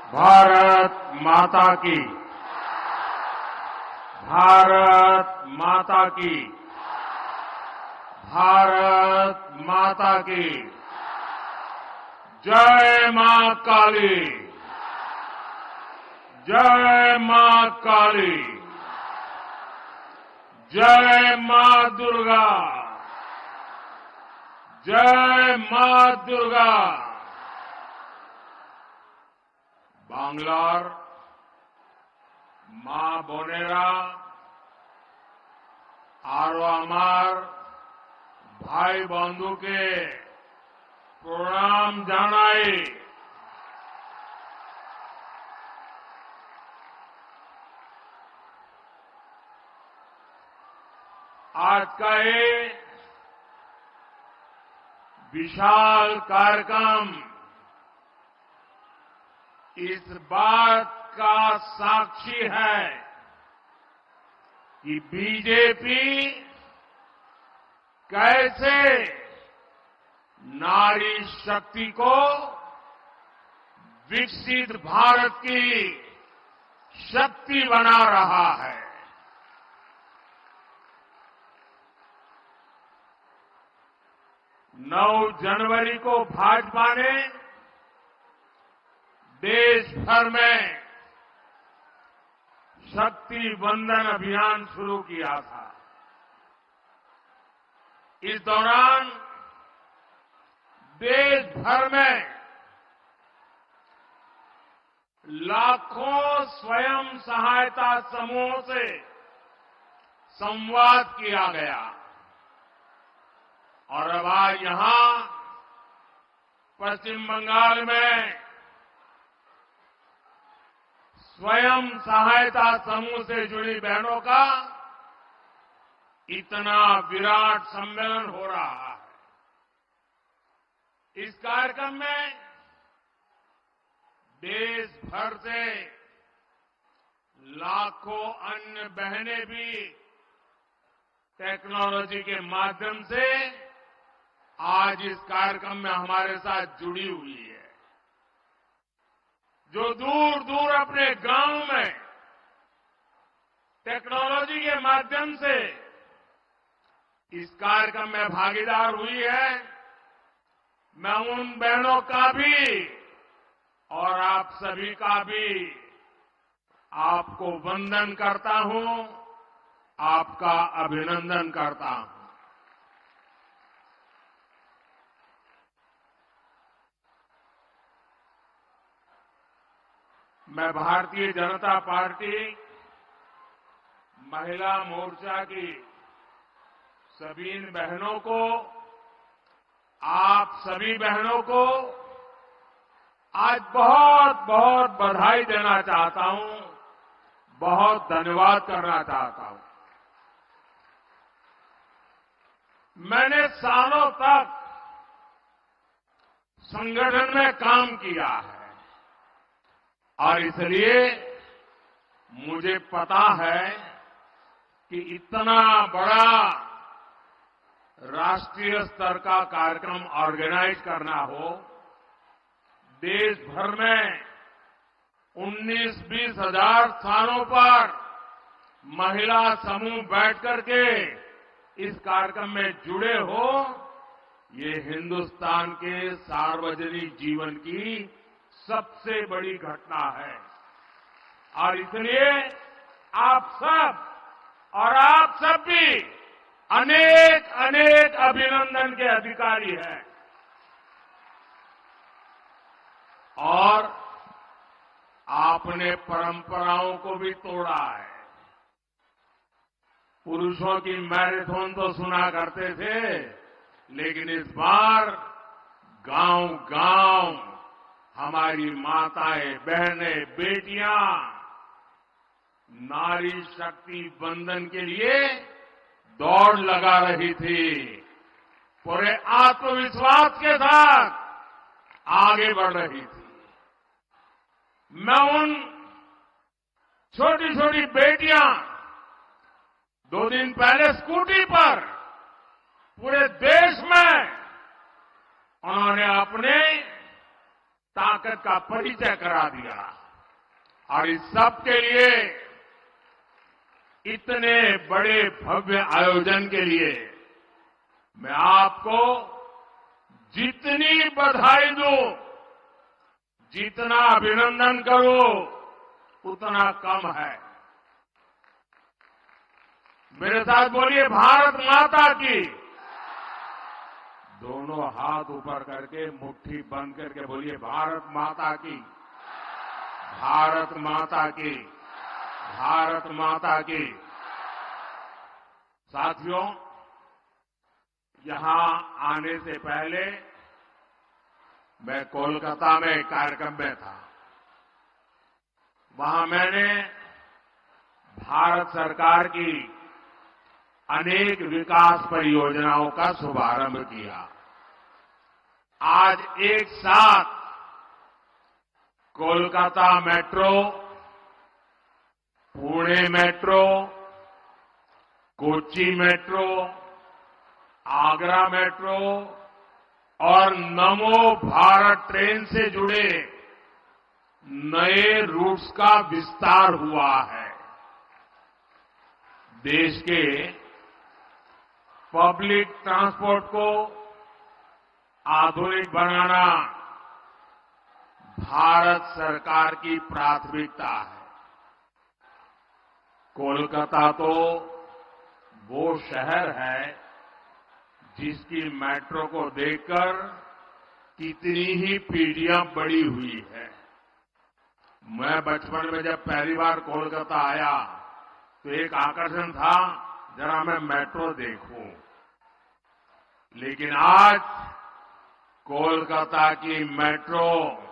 भारत माता की, भारत माता की, भारत माता की। जय मां काली, जय मां काली, जय मां दुर्गा, जय मां दुर्गा। बांग्लार मां बोनेरा आरो आमार भाई बंधु के प्रणाम जानाई। आज का ये विशाल कार्यक्रम इस बात का साक्षी है कि बीजेपी कैसे नारी शक्ति को विकसित भारत की शक्ति बना रहा है। 9 जनवरी को भाजपा ने देश भर में शक्ति वंदन अभियान शुरू किया था। इस दौरान देश भर में लाखों स्वयं सहायता समूहों से संवाद किया गया और अब आज यहां पश्चिम बंगाल में स्वयं सहायता समूह से जुड़ी बहनों का इतना विराट सम्मेलन हो रहा है। इस कार्यक्रम में देश भर से लाखों अन्य बहनें भी टेक्नोलॉजी के माध्यम से आज इस कार्यक्रम में हमारे साथ जुड़ी हुई है। जो दूर दूर अपने गांव में टेक्नोलॉजी के माध्यम से इस कार्यक्रम में भागीदार हुई है, मैं उन बहनों का भी और आप सभी का भी आपको वंदन करता हूं, आपका अभिनंदन करता हूं। मैं भारतीय जनता पार्टी महिला मोर्चा की सभी इन बहनों को, आप सभी बहनों को आज बहुत बहुत बधाई देना चाहता हूं, बहुत धन्यवाद करना चाहता हूं। मैंने सालों तक संगठन में काम किया है और इसलिए मुझे पता है कि इतना बड़ा राष्ट्रीय स्तर का कार्यक्रम ऑर्गेनाइज करना हो, देश भर में 19-20 हजार स्थानों पर महिला समूह बैठ करके इस कार्यक्रम में जुड़े हो, ये हिंदुस्तान के सार्वजनिक जीवन की सबसे बड़ी घटना है। और इसलिए आप सब और आप सब भी अनेक अनेक अभिनंदन के अधिकारी हैं। और आपने परंपराओं को भी तोड़ा है। पुरुषों की मैराथन तो सुना करते थे, लेकिन इस बार गांव-गांव हमारी माताएं, बहनें, बेटियां नारी शक्ति वंदन के लिए दौड़ लगा रही थी। पूरे आत्मविश्वास के साथ आगे बढ़ रही थी। मैं उन छोटी छोटी बेटियां 2 दिन पहले स्कूटी पर पूरे देश में उन्होंने अपने ताकत ताकत का परिचय करा दिया। और इस सब के लिए, इतने बड़े भव्य आयोजन के लिए मैं आपको जितनी बधाई दूं, जितना अभिनंदन करूं, उतना कम है। मेरे साथ बोलिए, भारत माता की। दोनों हाथ ऊपर करके मुट्ठी बंद करके बोलिए, भारत माता की, भारत माता की, भारत माता की। साथियों, यहां आने से पहले मैं कोलकाता में एक कार्यक्रम में था। वहां मैंने भारत सरकार की अनेक विकास परियोजनाओं का शुभारंभ किया। आज एक साथ Kolkata metro, Pune metro, Kochi metro, Agra metro और नमो भारत ट्रेन से जुड़े नए रूट्स का विस्तार हुआ है। देश के पब्लिक ट्रांसपोर्ट को आधुनिक बनाना भारत सरकार की प्राथमिकता है। कोलकाता तो वो शहर है जिसकी मेट्रो को देखकर कितनी ही पीढ़ियां बड़ी हुई है। मैं बचपन में जब पहली बार कोलकाता आया तो एक आकर्षण था, जरा मैं मेट्रो देखूं। लेकिन आज कोलकाता की मेट्रो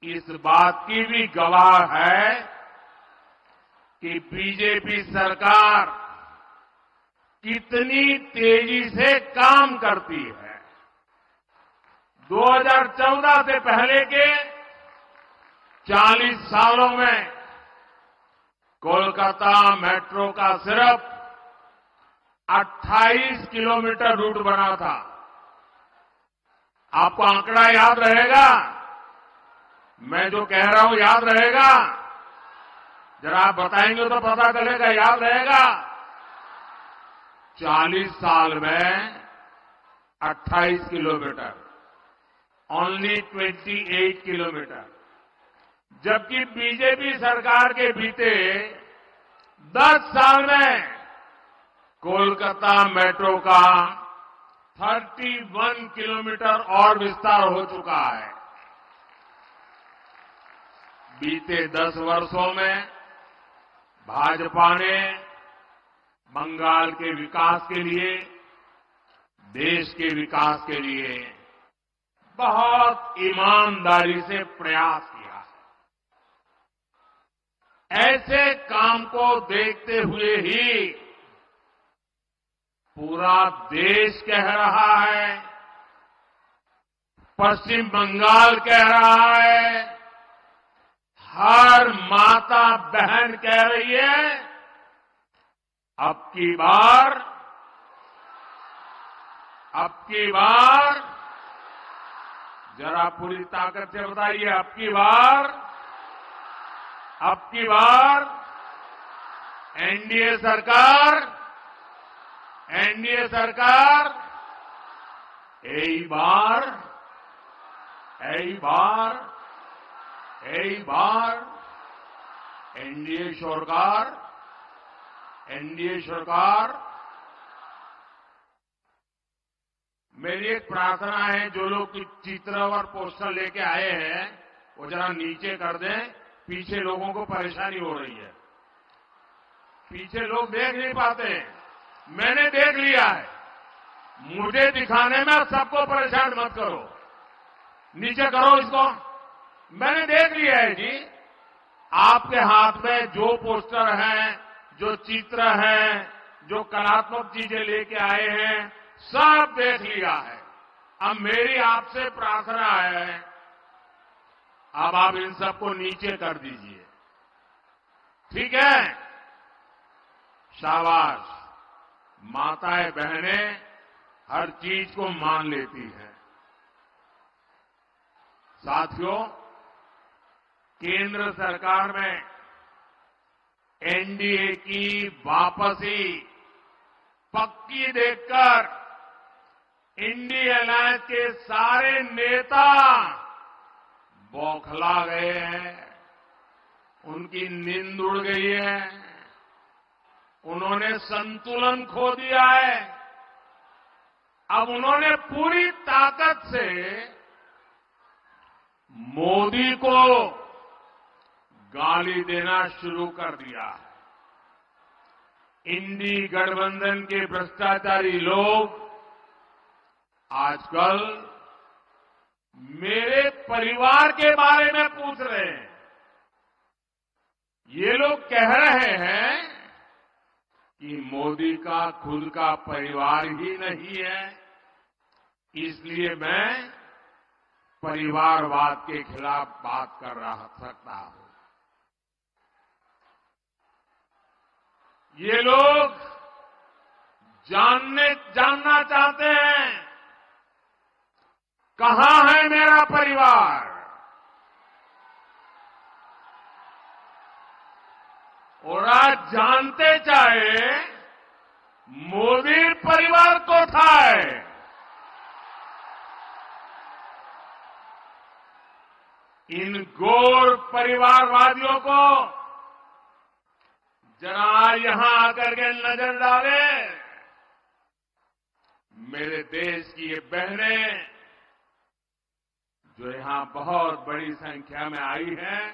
इस बात की भी गवाह है कि बीजेपी सरकार कितनी तेजी से काम करती है। 2014 से पहले के 40 सालों में कोलकाता मेट्रो का सिर्फ 28 किलोमीटर रूट बना था। आपको आंकड़ा याद रहेगा? मैं जो कह रहा हूं याद रहेगा? जरा आप बताएंगे तो पता चलेगा, याद रहेगा? 40 साल में 28 किलोमीटर, ओनली 28 किलोमीटर। जबकि बीजेपी सरकार के बीते 10 साल में कोलकाता मेट्रो का 31 किलोमीटर और विस्तार हो चुका है। बीते 10 वर्षों में भाजपा ने बंगाल के विकास के लिए, देश के विकास के लिए बहुत ईमानदारी से प्रयास किया है। ऐसे काम को देखते हुए ही पूरा देश कह रहा है, पश्चिम बंगाल कह रहा है, हर माता बहन कह रही है, अब की बार जरा पूरी ताकत से बताइए, अब की बार एनडीए सरकार, यही बार एनडीए सरकार। मेरी एक प्रार्थना है, जो लोग चित्र और पोस्टर लेके आए हैं वो जरा नीचे कर दें, पीछे लोगों को परेशानी हो रही है। पीछे लोग देख नहीं पाते। मैंने देख लिया है, मुझे दिखाने में सबको परेशान मत करो, नीचे करो इसको। मैंने देख लिया है जी, आपके हाथ में जो पोस्टर हैं, जो चित्र हैं, जो कलात्मक चीजें लेके आए हैं, सब देख लिया है। अब मेरी आपसे प्रार्थना है, अब आप इन सबको नीचे कर दीजिए, ठीक है? शाबाश। माताएं बहनें हर चीज को मान लेती हैं। साथियों, केंद्र सरकार में एनडीए की वापसी पक्की देखकर इंडिया अलायंस के सारे नेता बौखला गए हैं। उनकी नींद उड़ गई है। उन्होंने संतुलन खो दिया है। अब उन्होंने पूरी ताकत से मोदी को गाली देना शुरू कर दिया है। इंडी गठबंधन के भ्रष्टाचारी लोग आजकल मेरे परिवार के बारे में पूछ रहे हैं। ये लोग कह रहे हैं कि मोदी का खुद का परिवार ही नहीं है, इसलिए मैं परिवारवाद के खिलाफ बात कर सकता हूं। ये लोग जानना चाहते हैं कहां है मेरा परिवार। और आज जानते चाहे मोदी परिवार को था है। इन गोर परिवारवादियों को जरा यहां आकर के नजर डाले। मेरे देश की ये बहनें जो यहां बहुत बड़ी संख्या में आई हैं,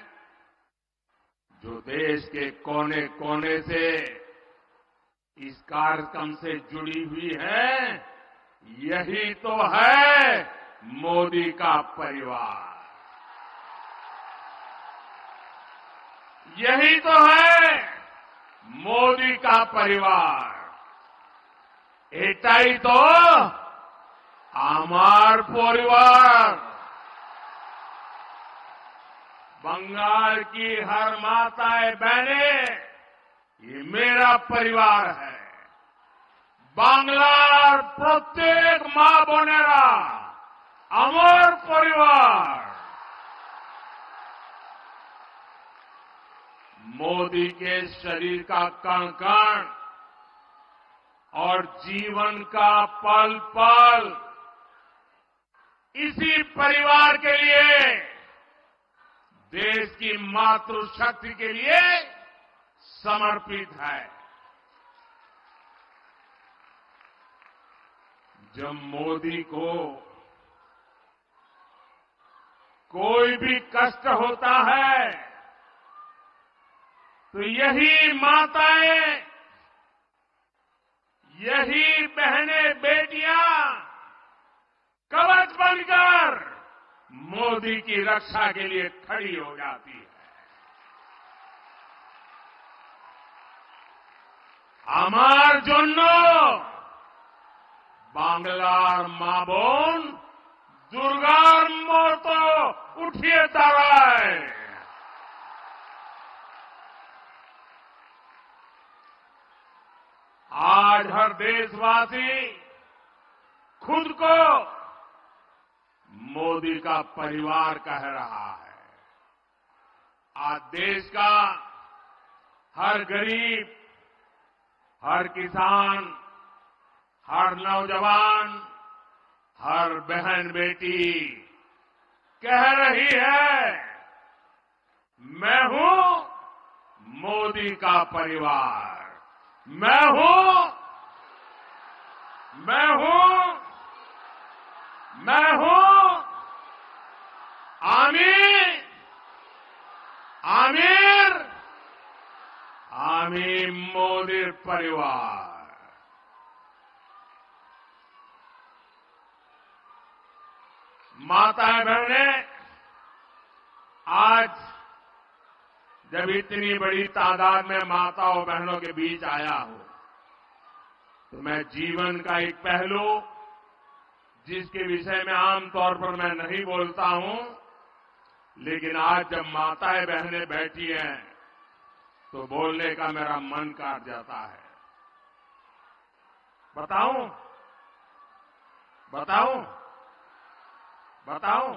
जो देश के कोने कोने से इस कार्यक्रम से जुड़ी हुई है, यही तो है मोदी का परिवार। यही तो है मोदी का परिवार। एटाई तो आमार परिवार। बंगाल की हर माताएं बहनें, ये मेरा परिवार है। बांग्लार प्रत्येक मां बोनेरा আমার परिवार। मोदी के शरीर का कण कण और जीवन का पल पल इसी परिवार के लिए, देश की मातृशक्ति के लिए समर्पित है। जब मोदी को कोई भी कष्ट होता है तो यही माताएं, यही बहनें बेटियां कवच बनकर मोदी की रक्षा के लिए खड़ी हो जाती है। আমার জন্য বাংলার মা বোন দুর্গার মতো উঠিয়ে দাঁড়ায়। आज हर देशवासी खुद को मोदी का परिवार कह रहा है। आज देश का हर गरीब, हर किसान, हर नौजवान, हर बहन बेटी कह रही है, मैं हूं मोदी का परिवार। मैं हूं, मैं हूं, मैं हूं आमीर, आमीर, आमीर मोदी परिवार। माताएं बहनें, आज जब इतनी बड़ी तादाद में माताओं बहनों के बीच आया हूं, तो मैं जीवन का एक पहलू जिसके विषय में आमतौर पर मैं नहीं बोलता हूं, लेकिन आज जब माताएं बहनें बैठी हैं तो बोलने का मेरा मन काट जाता है। बताऊं, बताऊं, बताऊं,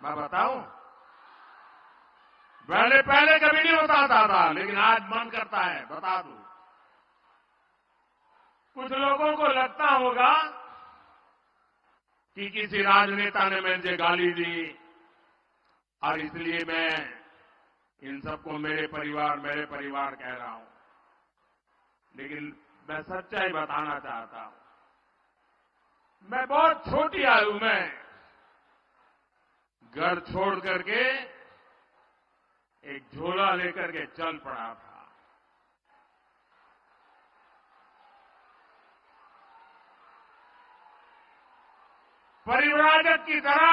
मैं बताऊं, पहले कभी नहीं बताता था, लेकिन आज मन करता है बता दूं। कुछ लोगों को लगता होगा कि किसी राजनेता ने मुझे गाली दी और इसलिए मैं इन सबको मेरे परिवार कह रहा हूं। लेकिन मैं सच्चाई बताना चाहता हूं। मैं बहुत छोटी आयु में घर छोड़ करके एक झोला लेकर के चल पड़ा था। परिव्राजक की तरह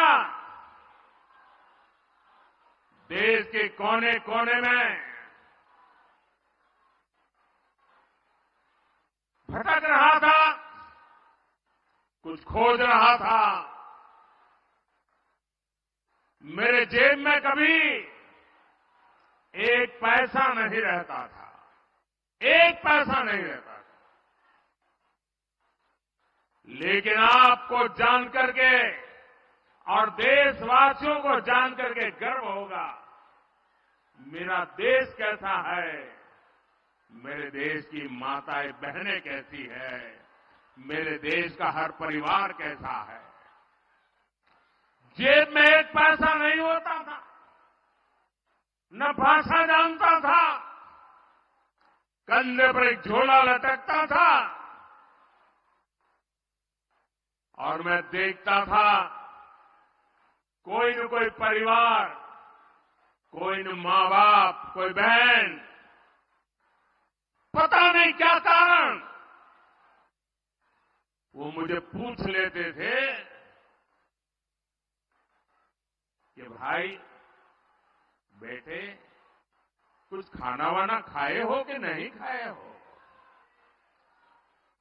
देश के कोने कोने में भटक रहा था, कुछ खोज रहा था। मेरे जेब में कभी एक पैसा नहीं रहता था, एक पैसा नहीं रहता था। लेकिन आपको जान करके और देशवासियों को जान करके गर्व होगा, मेरा देश कैसा है, मेरे देश की माताएं बहनें कैसी है, मेरे देश का हर परिवार कैसा है। जेब में एक पैसा नहीं होता था, न भाषा जानता था, कंधे पर एक झोला लटकता था और मैं देखता था कोई न कोई परिवार, कोई न माँ बाप, कोई बहन, पता नहीं क्या कारण, वो मुझे पूछ लेते थे कि भाई बेटे कुछ खाना वाना खाए हो कि नहीं खाए हो।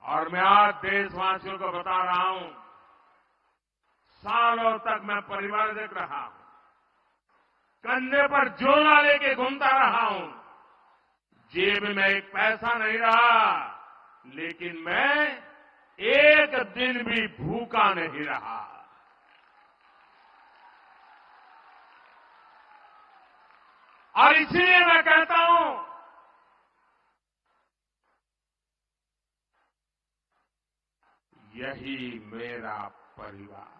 और मैं आज देशवासियों को बता रहा हूं, सालों तक मैं परिवारजक रहा हूं, कंधे पर झोला लेके घूमता रहा हूं, जेब में एक पैसा नहीं रहा, लेकिन मैं एक दिन भी भूखा नहीं रहा। और इसलिए मैं कहता हूं, यही मेरा परिवार।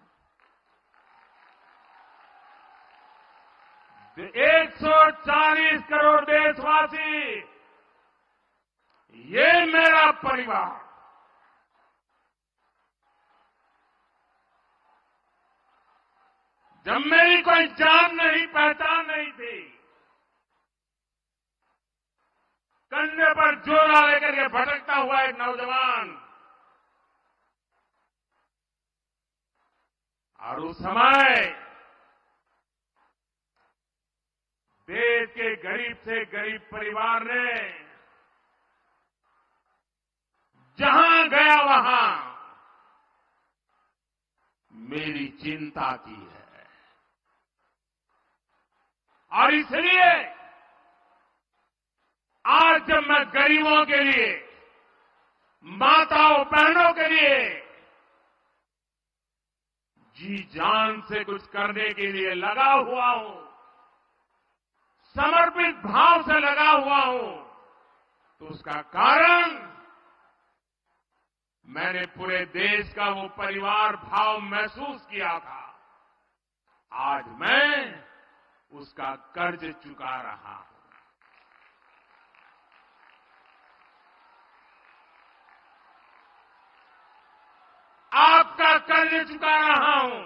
140 करोड़ देशवासी, ये मेरा परिवार। जब मेरी कोई जान नहीं, पहचान नहीं थी, कंधे पर झोला लेकर के भटकता हुआ एक नौजवान, और उस समय देश के गरीब से गरीब परिवार ने जहां गया वहां मेरी चिंता की है। और इसलिए आज जब मैं गरीबों के लिए, माताओं बहनों के लिए जी जान से कुछ करने के लिए लगा हुआ हूं, समर्पित भाव से लगा हुआ हूं, तो उसका कारण मैंने पूरे देश का वो परिवार भाव महसूस किया था। आज मैं उसका कर्ज चुका रहा हूं। आपका कर्ज चुका रहा हूं।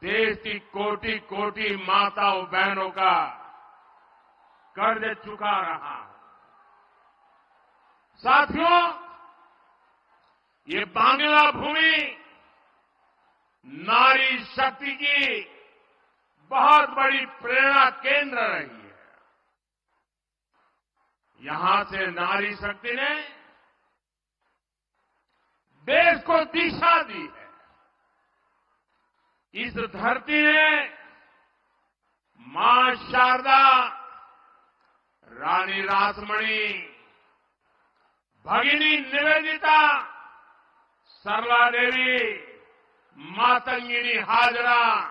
देश की कोटि कोटि माताओं बहनों का कर्ज चुका रहा हूं। साथियों, ये बांग्ला भूमि नारी शक्ति की बहुत बड़ी प्रेरणा केंद्र रही है। यहां से नारी शक्ति ने देश को दिशा दी है। इस धरती ने मां शारदा, रानी रासमणी, भगिनी निवेदिता, सरला देवी, मातंगिनी हाजरा,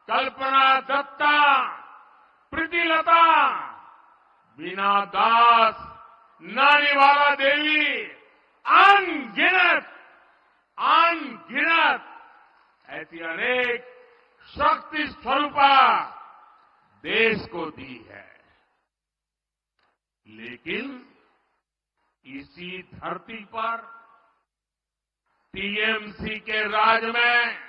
कल्पना दत्ता, प्रीतिलता, बीना दास, नानीवाला देवी, अनगिनत ऐसी अनेक शक्ति स्वरूपा देश को दी है। लेकिन इसी धरती पर टीएमसी के राज में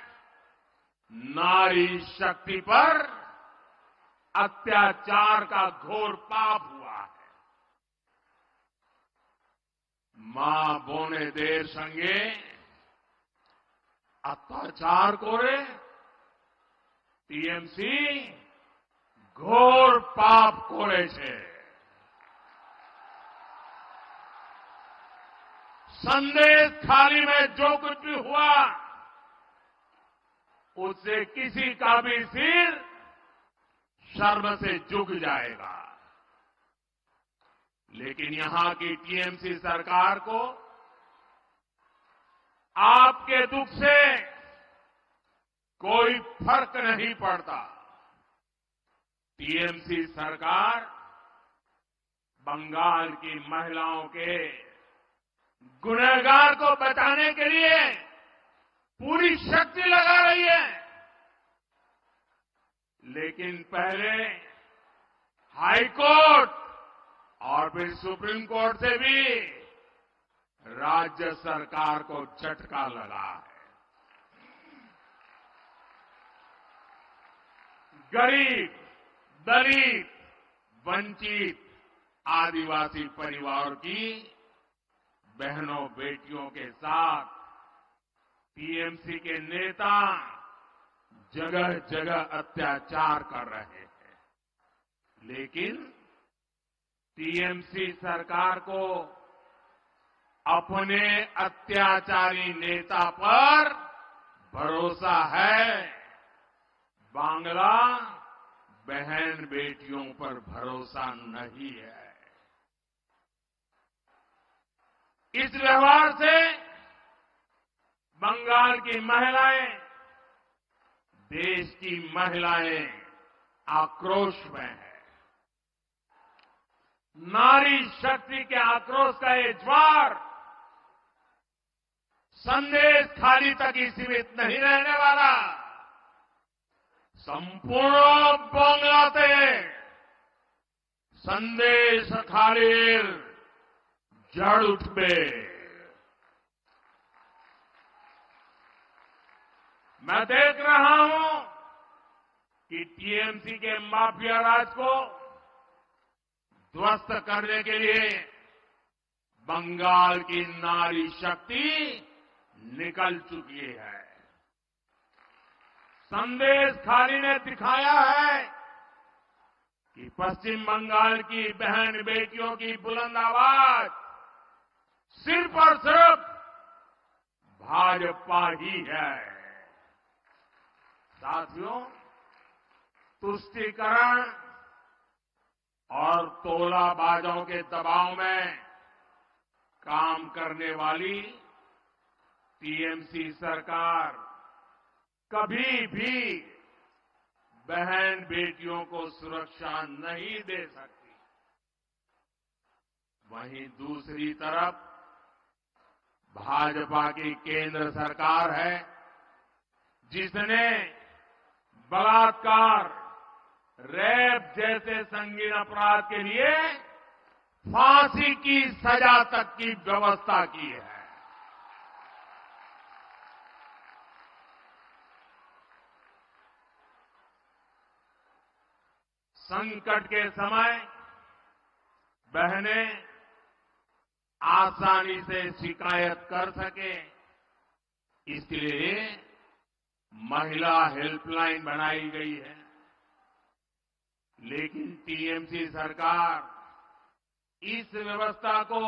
नारी शक्ति पर अत्याचार का घोर पाप हुआ है। मां बोने देर संगे अत्याचार कोरे टीएमसी घोर पाप कोरे छे। संदेश खाली में जो कुछ भी हुआ उससे किसी का भी सिर शर्म से झुक जाएगा। लेकिन यहां की टीएमसी सरकार को आपके दुख से कोई फर्क नहीं पड़ता। टीएमसी सरकार बंगाल की महिलाओं के गुनहगार को बचाने के लिए पूरी शक्ति लगा रही है। लेकिन पहले हाईकोर्ट और फिर सुप्रीम कोर्ट से भी राज्य सरकार को झटका लगा है। गरीब, दलित, वंचित, आदिवासी परिवार की बहनों बेटियों के साथ टीएमसी के नेता जगह जगह अत्याचार कर रहे हैं। लेकिन टीएमसी सरकार को अपने अत्याचारी नेता पर भरोसा है, बांग्ला बहन बेटियों पर भरोसा नहीं है। इस व्यवहार से बंगाल की महिलाएं, देश की महिलाएं आक्रोश में है। नारी शक्ति के आक्रोश का ये ज्वार संदेश खाली तक ही सीमित नहीं रहने वाला। संपूर्ण बांग्लाते संदेश खालीर जड़ उठबे। मैं देख रहा हूं कि टीएमसी के माफिया राज को ध्वस्त करने के लिए बंगाल की नारी शक्ति निकल चुकी है। संदेश खाली ने दिखाया है कि पश्चिम बंगाल की बहन बेटियों की बुलंद आवाज सिर्फ और सिर्फ भाजपा ही है। साथियों, तुष्टीकरण और तोलाबाजों के दबाव में काम करने वाली टीएमसी सरकार कभी भी बहन बेटियों को सुरक्षा नहीं दे सकती। वहीं दूसरी तरफ भाजपा की केंद्र सरकार है जिसने बलात्कार, रेप जैसे संगीन अपराध के लिए फांसी की सजा तक की व्यवस्था की है। संकट के समय बहनें आसानी से शिकायत कर सके, इसलिए महिला हेल्पलाइन बनाई गई है। लेकिन टीएमसी सरकार इस व्यवस्था को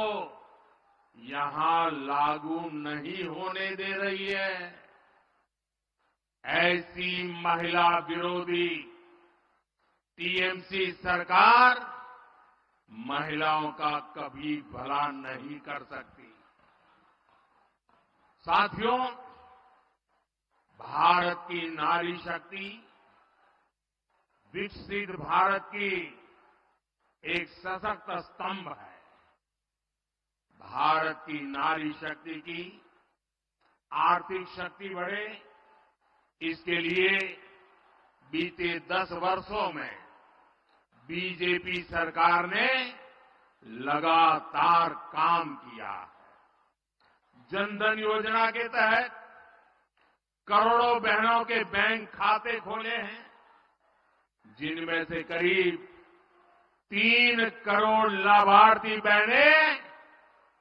यहां लागू नहीं होने दे रही है। ऐसी महिला विरोधी टीएमसी सरकार महिलाओं का कभी भला नहीं कर सकती। साथियों, भारत की नारी शक्ति विकसित भारत की एक सशक्त स्तंभ है। भारत की नारी शक्ति की आर्थिक शक्ति बढ़े, इसके लिए बीते 10 वर्षों में बीजेपी सरकार ने लगातार काम किया है। जनधन योजना के तहत करोड़ों बहनों के बैंक खाते खोले हैं, जिनमें से करीब 3 करोड़ लाभार्थी बहनें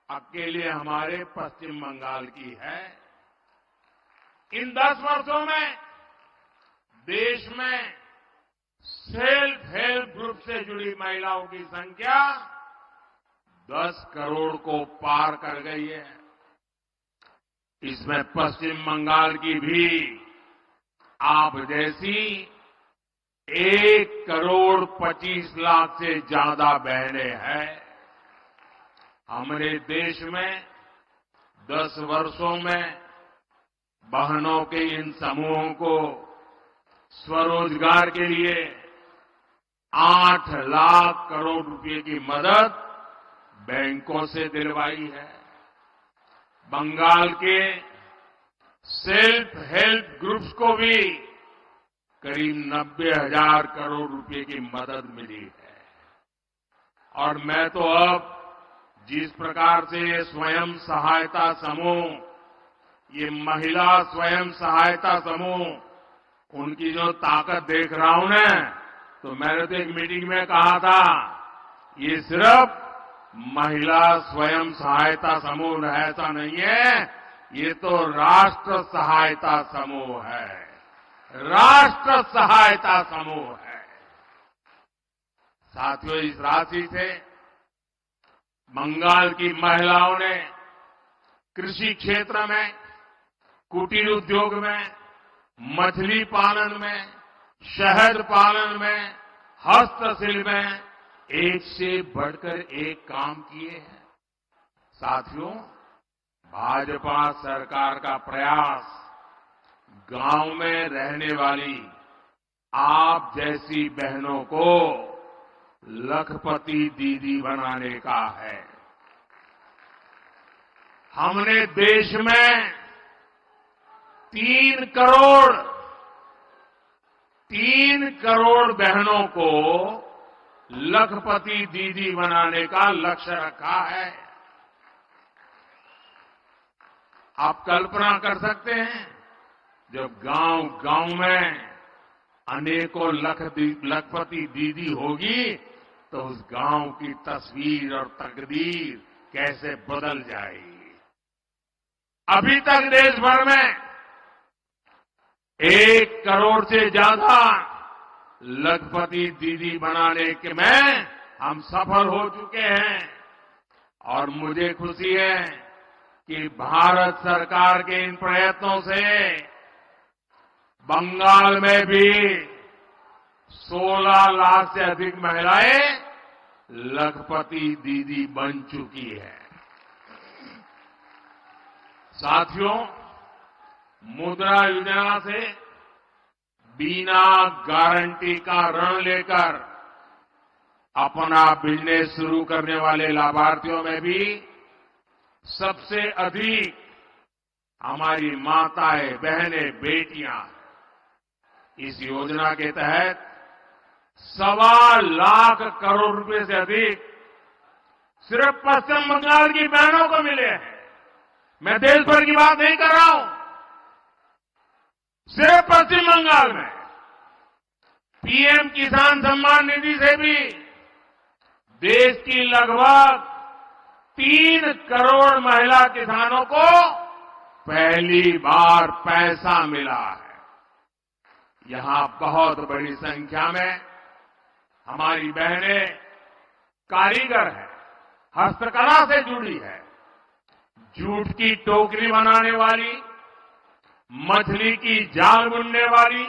अकेले हमारे पश्चिम बंगाल की है। इन 10 वर्षों में देश में सेल्फ हेल्प ग्रुप से जुड़ी महिलाओं की संख्या 10 करोड़ को पार कर गई है। इसमें पश्चिम बंगाल की भी आप जैसी 1 करोड़ 25 लाख से ज्यादा बहनें हैं। हमारे देश में 10 वर्षों में बहनों के इन समूहों को स्वरोजगार के लिए 8 लाख करोड़ रुपए की मदद बैंकों से दिलवाई है। बंगाल के सेल्फ हेल्प ग्रुप्स को भी करीब 90,000 करोड़ रुपए की मदद मिली है। और मैं तो अब जिस प्रकार से ये स्वयं सहायता समूह, ये महिला स्वयं सहायता समूह, उनकी जो ताकत देख रहा हूं ना, तो मैंने तो एक मीटिंग में कहा था, ये सिर्फ महिला स्वयं सहायता समूह ऐसा नहीं है, ये तो राष्ट्र सहायता समूह है। राष्ट्र सहायता समूह है। साथियों, इस राशि से बंगाल की महिलाओं ने कृषि क्षेत्र में, कुटीर उद्योग में, मछली पालन में, शहद पालन में, हस्तशिल्प में एक से बढ़कर एक काम किए हैं। साथियों, भाजपा सरकार का प्रयास गांव में रहने वाली आप जैसी बहनों को लखपति दीदी बनाने का है। हमने देश में 3 करोड़ बहनों को लखपति दीदी बनाने का लक्ष्य रखा है। आप कल्पना कर सकते हैं, जब गांव में अनेकों लखपति दीदी होगी तो उस गांव की तस्वीर और तकदीर कैसे बदल जाएगी। अभी तक देश भर में 1 करोड़ से ज्यादा लखपति दीदी बनाने के में हम सफल हो चुके हैं। और मुझे खुशी है कि भारत सरकार के इन प्रयत्नों से बंगाल में भी 16 लाख से अधिक महिलाएं लखपति दीदी बन चुकी है। साथियों, मुद्रा योजना से बिना गारंटी का ऋण लेकर अपना बिजनेस शुरू करने वाले लाभार्थियों में भी सबसे अधिक हमारी माताएं, बहनें, बेटियां। इस योजना के तहत 1.25 लाख करोड़ रुपए से अधिक सिर्फ पश्चिम बंगाल की बहनों को मिले हैं। मैं देश भर की बात नहीं कर रहा हूं, सिर्फ पश्चिम बंगाल में पीएम किसान सम्मान निधि से भी देश की लगभग 3 करोड़ महिला किसानों को पहली बार पैसा मिला है। यहां बहुत बड़ी संख्या में हमारी बहनें कारीगर हैं, हस्तकला से जुड़ी है। जूट की टोकरी बनाने वाली, मछली की जाल बुनने वाली,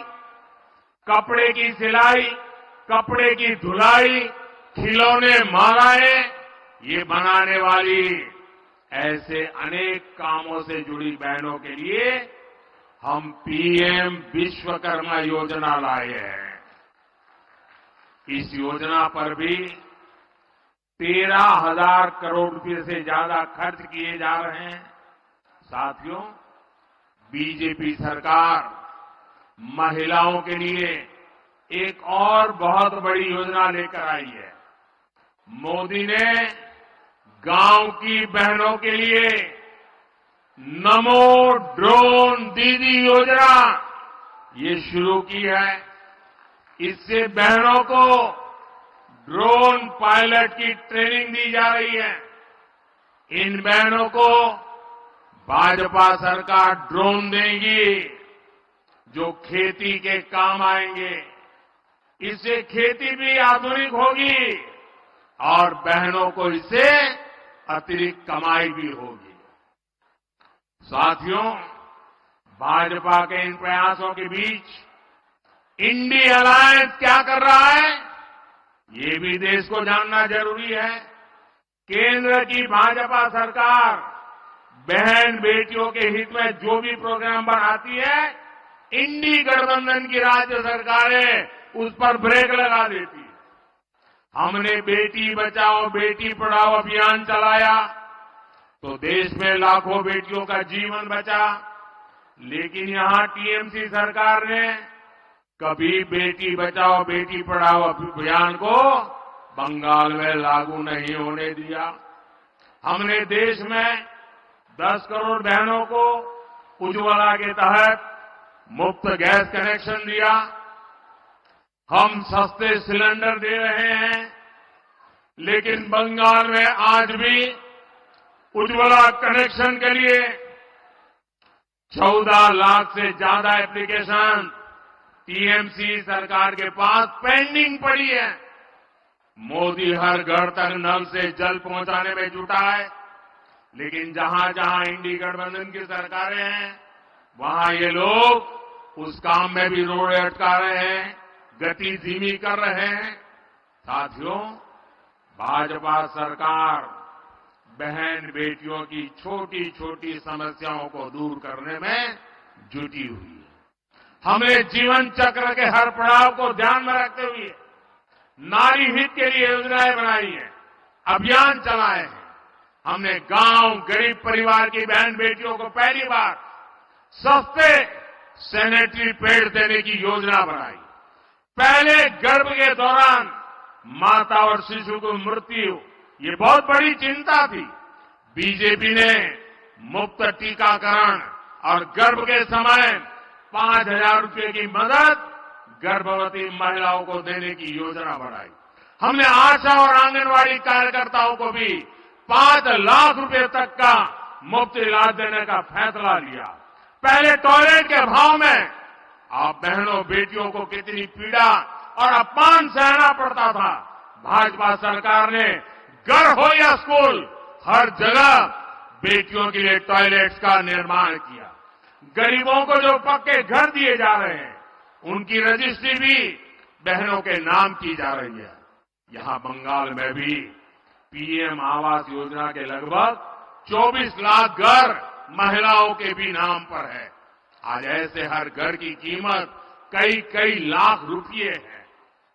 कपड़े की सिलाई, कपड़े की धुलाई, खिलौने, मालाएं ये बनाने वाली, ऐसे अनेक कामों से जुड़ी बहनों के लिए हम पीएम विश्वकर्मा योजना लाए हैं। इस योजना पर भी 13,000 करोड़ रुपए से ज्यादा खर्च किए जा रहे हैं। साथियों, बीजेपी सरकार महिलाओं के लिए एक और बहुत बड़ी योजना लेकर आई है। मोदी ने गांव की बहनों के लिए नमो ड्रोन दीदी योजना ये शुरू की है। इससे बहनों को ड्रोन पायलट की ट्रेनिंग दी जा रही है। इन बहनों को भाजपा सरकार ड्रोन देगी जो खेती के काम आएंगे। इससे खेती भी आधुनिक होगी और बहनों को इससे अतिरिक्त कमाई भी होगी। साथियों, भाजपा के इन प्रयासों के बीच इंडी अलायंस क्या कर रहा है, ये भी देश को जानना जरूरी है। केंद्र की भाजपा सरकार बहन बेटियों के हित में जो भी प्रोग्राम बनाती है, इंडी गठबंधन की राज्य सरकारें उस पर ब्रेक लगा देती है। हमने बेटी बचाओ बेटी पढ़ाओ अभियान चलाया तो देश में लाखों बेटियों का जीवन बचा। लेकिन यहां टीएमसी सरकार ने कभी बेटी बचाओ बेटी पढ़ाओ अभियान को बंगाल में लागू नहीं होने दिया। हमने देश में 10 करोड़ बहनों को उज्ज्वला के तहत मुफ्त गैस कनेक्शन दिया। हम सस्ते सिलेंडर दे रहे हैं। लेकिन बंगाल में आज भी उज्ज्वला कनेक्शन के लिए 14 लाख से ज्यादा एप्लीकेशन टीएमसी सरकार के पास पेंडिंग पड़ी है। मोदी हर घर तक नल से जल पहुंचाने में जुटा है। लेकिन जहां जहां इंडी गठबंधन की सरकारें हैं वहां ये लोग उस काम में भी रोड़े अटका रहे हैं, गति धीमी कर रहे हैं। साथियों, भाजपा सरकार बहन बेटियों की छोटी छोटी समस्याओं को दूर करने में जुटी हुई है। हमने जीवन चक्र के हर पड़ाव को ध्यान में रखते हुए नारी हित के लिए योजनाएं बनाई हैं, अभियान चलाए हैं। हमने गांव गरीब परिवार की बहन बेटियों को पहली बार सस्ते सैनिटरी पैड देने की योजना बनाई। पहले गर्भ के दौरान माता और शिशु की मृत्यु ये बहुत बड़ी चिंता थी। बीजेपी ने मुफ्त टीकाकरण और गर्भ के समय 5,000 रुपए की मदद गर्भवती महिलाओं को देने की योजना बनाई। हमने आशा और आंगनवाड़ी कार्यकर्ताओं को भी 5 लाख रुपए तक का मुफ्त इलाज देने का फैसला लिया। पहले टॉयलेट के अभाव में आप बहनों बेटियों को कितनी पीड़ा और अपमान सहना पड़ता था। भाजपा सरकार ने घर हो या स्कूल हर जगह बेटियों के लिए टॉयलेट्स का निर्माण किया। गरीबों को जो पक्के घर दिए जा रहे हैं उनकी रजिस्ट्री भी बहनों के नाम की जा रही है। यहां बंगाल में भी पीएम आवास योजना के लगभग 24 लाख घर महिलाओं के भी नाम पर है। आज ऐसे हर घर की कीमत कई कई लाख रुपये है।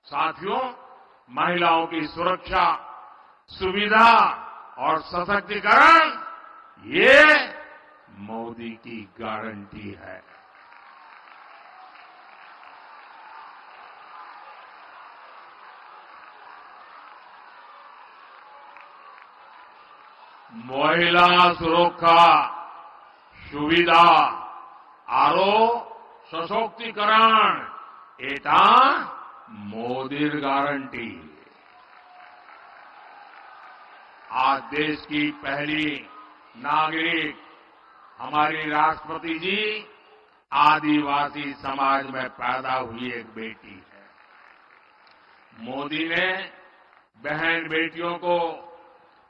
साथियों, महिलाओं की सुरक्षा, सुविधा और सशक्तिकरण ये मोदी की गारंटी है। महिला सुरक्षा सुविधा आरो सशक्तिकरण एटा मोदीर गारंटी। आज देश की पहली नागरिक हमारी राष्ट्रपति जी आदिवासी समाज में पैदा हुई एक बेटी है। मोदी ने बहन बेटियों को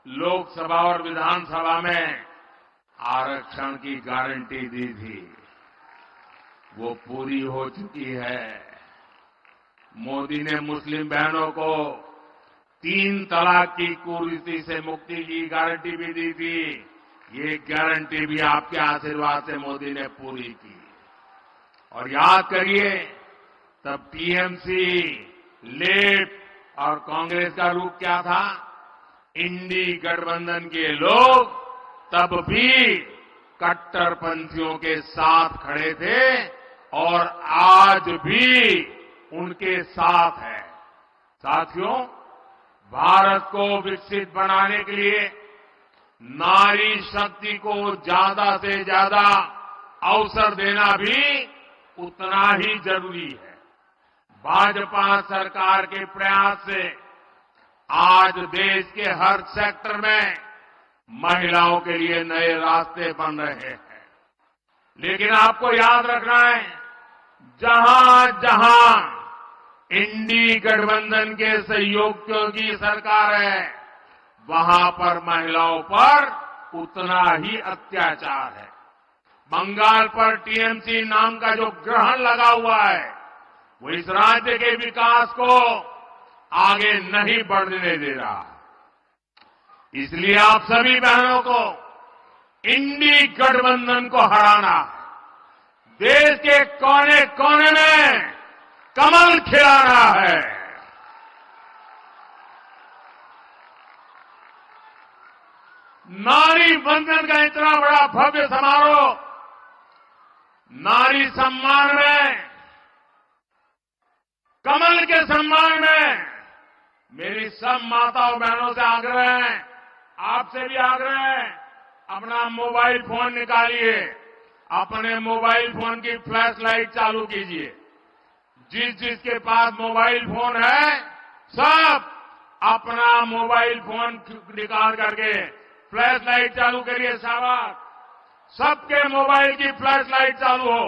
लोकसभा और विधानसभा में आरक्षण की गारंटी दी थी, वो पूरी हो चुकी है। मोदी ने मुस्लिम बहनों को 3 तलाक की कुरीति से मुक्ति की गारंटी भी दी थी। ये गारंटी भी आपके आशीर्वाद से मोदी ने पूरी की। और याद करिए, तब टीएमसी, लेफ्ट और कांग्रेस का रूप क्या था? इंडी गठबंधन के लोग तब भी कट्टरपंथियों के साथ खड़े थे और आज भी उनके साथ है। साथियों, भारत को विकसित बनाने के लिए नारी शक्ति को ज्यादा से ज्यादा अवसर देना भी उतना ही जरूरी है। भाजपा सरकार के प्रयास से आज देश के हर सेक्टर में महिलाओं के लिए नए रास्ते बन रहे हैं। लेकिन आपको याद रखना है, जहां जहां इंडी गठबंधन के सहयोगियों की सरकार है, वहां पर महिलाओं पर उतना ही अत्याचार है। बंगाल पर टीएमसी नाम का जो ग्रहण लगा हुआ है, वो इस राज्य के विकास को आगे नहीं बढ़ने दे रहा। इसलिए आप सभी बहनों को इंडी गठबंधन को हराना है। देश के कोने कोने में कमल खिलाना है। नारी बंधन का इतना बड़ा भव्य समारोह, नारी सम्मान में, कमल के सम्मान में मेरी सब माताओं बहनों से आग्रह है, आपसे भी आग्रह है, अपना मोबाइल फोन निकालिए, अपने मोबाइल फोन की फ्लैश लाइट चालू कीजिए। जिसके पास मोबाइल फोन है, सब अपना मोबाइल फोन निकाल करके फ्लैश लाइट चालू करिए। शाबाश, सबके मोबाइल की फ्लैश लाइट चालू हो,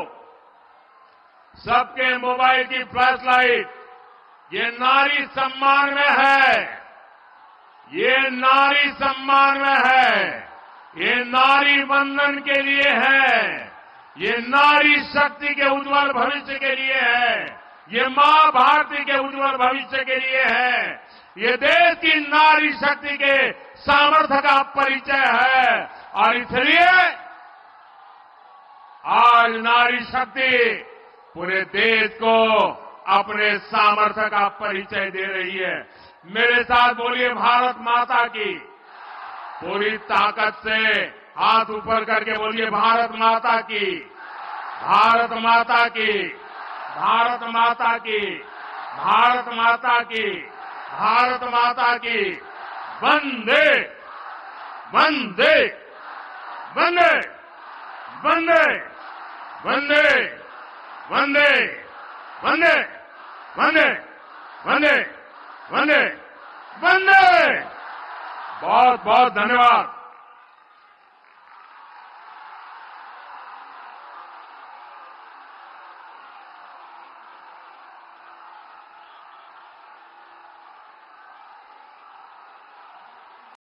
सबके मोबाइल की फ्लैश लाइट। ये नारी सम्मान में है, ये नारी सम्मान में है, ये नारी बंधन के लिए है, ये नारी शक्ति के उज्जवल भविष्य के लिए है, ये मां भारती के उज्जवल भविष्य के लिए है, ये देश की नारी शक्ति के सामर्थ्य का परिचय है। और इसलिए आज नारी शक्ति पूरे देश को अपने सामर्थ्य का परिचय दे रही है। मेरे साथ बोलिए, भारत माता की। पूरी ताकत से हाथ ऊपर करके बोलिए, भारत माता की, भारत माता की, भारत माता की, भारत माता की, भारत माता की। वंदे वंदे वंदे वंदे वंदे वंदे वंदे वंदे वंदे वंदे वंदे। बहुत बहुत धन्यवाद।